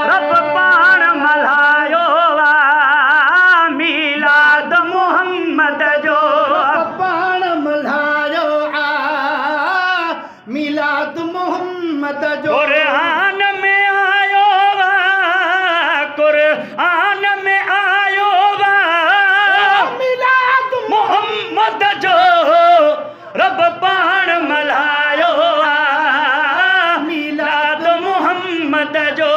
रब पाण मल्हायो मीलाद मोहम्मद जो पाण मल्हायो मीलाद मोहम्मद जो कुरान में आयो कुरान में आयो मीलाद मोहम्मद जो रब पाण मल्हायो मीलाद मोहम्मद जो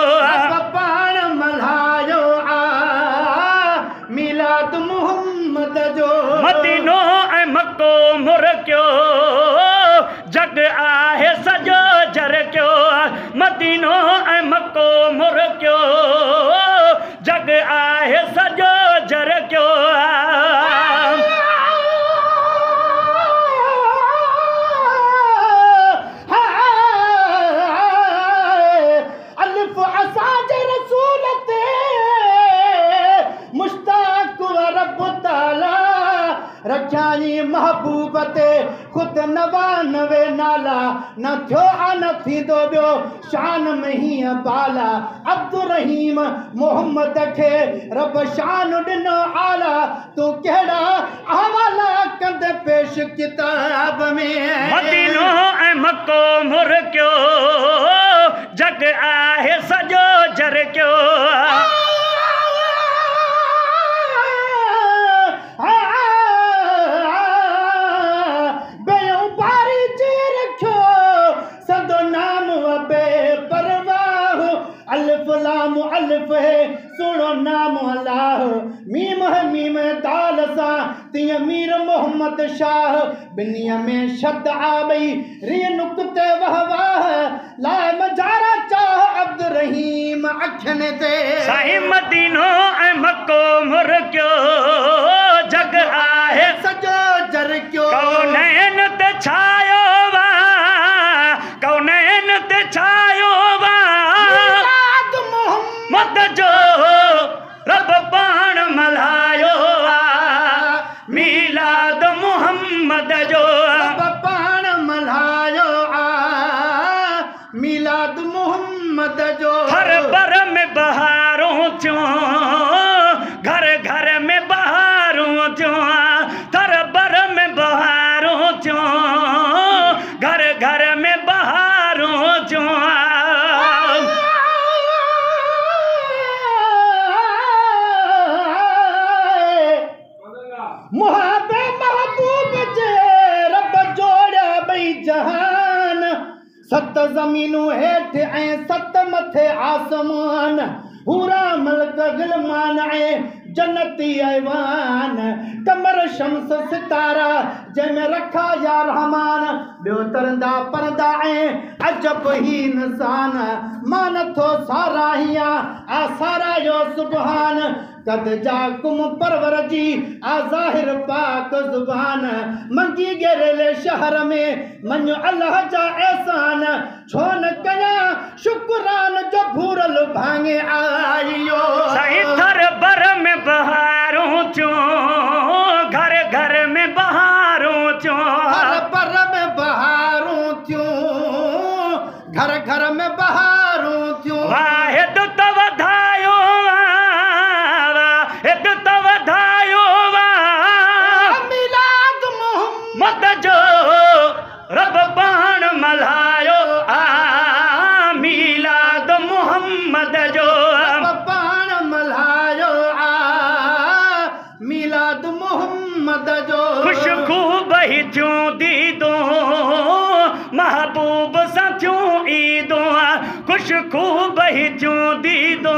पाण मल्हायो मीलाद मोहम्मद जो मदीनो ऐं मक्को मुरकियो जग आहे सॼो जरकियो मदीनो ऐं मक्को मुरकियो जग आहे सॼो जरकियो अलिफ असांजे रसूल ते मुश्ताक रब ताला रखियाई महबूब ते ख़ुदि 99 नाला न थियो न थींदो ॿियो शान में हीअं बाला अब्दुर्रहीम मोहम्मद खे रब शान ॾिनो आला तूं कहिड़ा हवाला कंदे पेश किताब में मदीनो ऐं मक्को मुरकियो जग आहे सॼो जरकियो अलिफ लाम अलिफ है सुनो नाम अल्लाह मीम है मीम दाल सा तीअं मीर मोहम्मद शाह बिन्नीअ में शब्द आ बई री नुक्ते वाह वाह लाए मजारा चाह अब्दुर्रहीम अखियुनि ते साईं मदीनो ऐं मक्को मुरकियो जग आहे सॼो जरकियो कौनैन ते छायो वा कौनैन ते छायो वा मद जो रब पाण मल्हायो मीलाद मोहम्मद जो रब पाण मल्हायो मीलाद मोहम्मद जो हर बर में बहारूं थियूं घर घर में बहारूं थियूं हर बर में बहारूं थियूं घर घर में बहारूं थियूं मुहाबे महबूब जे रब जोड़िया बई जहान सत ज़मीनूं हेठि ऐं सत मथे आसमान हूरा मलक ग़िलमान ऐं जन्नती ऐवान कमर शम्स सितारा जंहिंमें रखा या रहमान ॿियो तरंदा परदा ऐं अजब ही निशान मां नथो साराहियां आसारायो सुबहान कद जा कुम परवर जी ज़ाहिर पाक ज़ुबान मंगी गेरेले शहर में मञो अल्लाह जा एहसान छो न कयां शुक्रान जो भूरल भाङे आयो साईं थर बर में बहारूं थियूं घर घर में बहारूं थियूं हर पर में बहारूं थियूं घर घर में बहारूं थियूं वाहिद त वधायो वाहिद त वधायो मीलाद मोहम्मद मद जो रब पाण मल्हायो मीलाद मोहम्मद जो पाण मल्हायो मीलाद मोहम्मद जो खुशबू बही थियूं दीदो महबूब सां थियूं ईदो खुशबू बही थियूं दीदो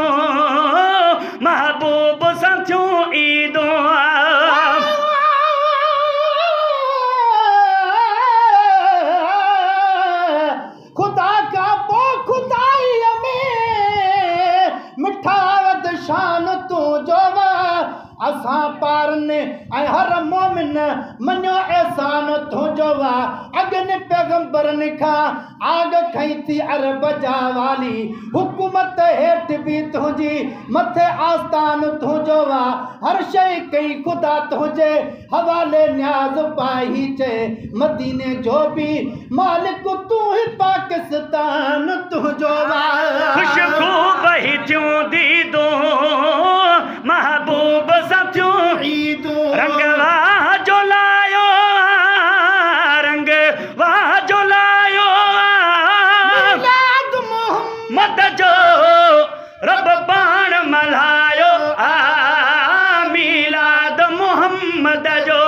महबूब सां थियूं ईदो खुदा का पो खुदाई में मिठावत शान तू जो असां पारने ऐं हर मोमिन मञो एहसान तुंहिंजो अॻिनि पे पैगंबरनि खां आग खई थी अरब जा वाली हुकूमत हेठि बि तुंहिंजी मथे आस्थान तुंहिंजो वा हर शइ कई ख़ुदा तुंहिंजे हवाले न्याज़ पाही चए मदीने जो बि मालिक तूं ही पाकिस्तान तुंहिंजो वा खुशबू बही थियूं दीदूं महबूब सां थियूं ईदूं रंग वाह जो लायो रंग वाह जो लायो मिलाद मोहम्मद मद जो रब पाण मल्हायो मीलाद मोहम्मद जो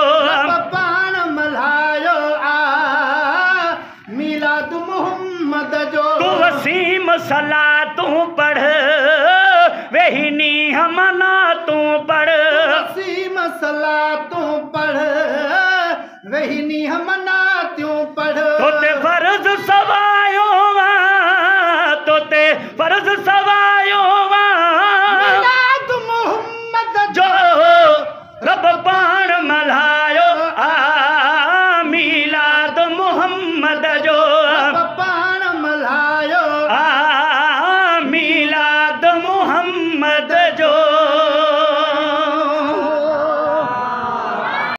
पाण मल्हायो मिलाद मोहम्मद जो तू वसीम सलातूं पढ़ वेही नीह मना तूं पढ़ वसीम सलातूं पढ़ वही नीह मनातियूं पढ़ तोते फर्ज सवायो वा तोते फर्ज सवायो वा मिलाद मोहम्मद जो रब पाण मल्हायो मीलाद मोहम्मद जो पाण मल्हायो मीलाद मोहम्मद जो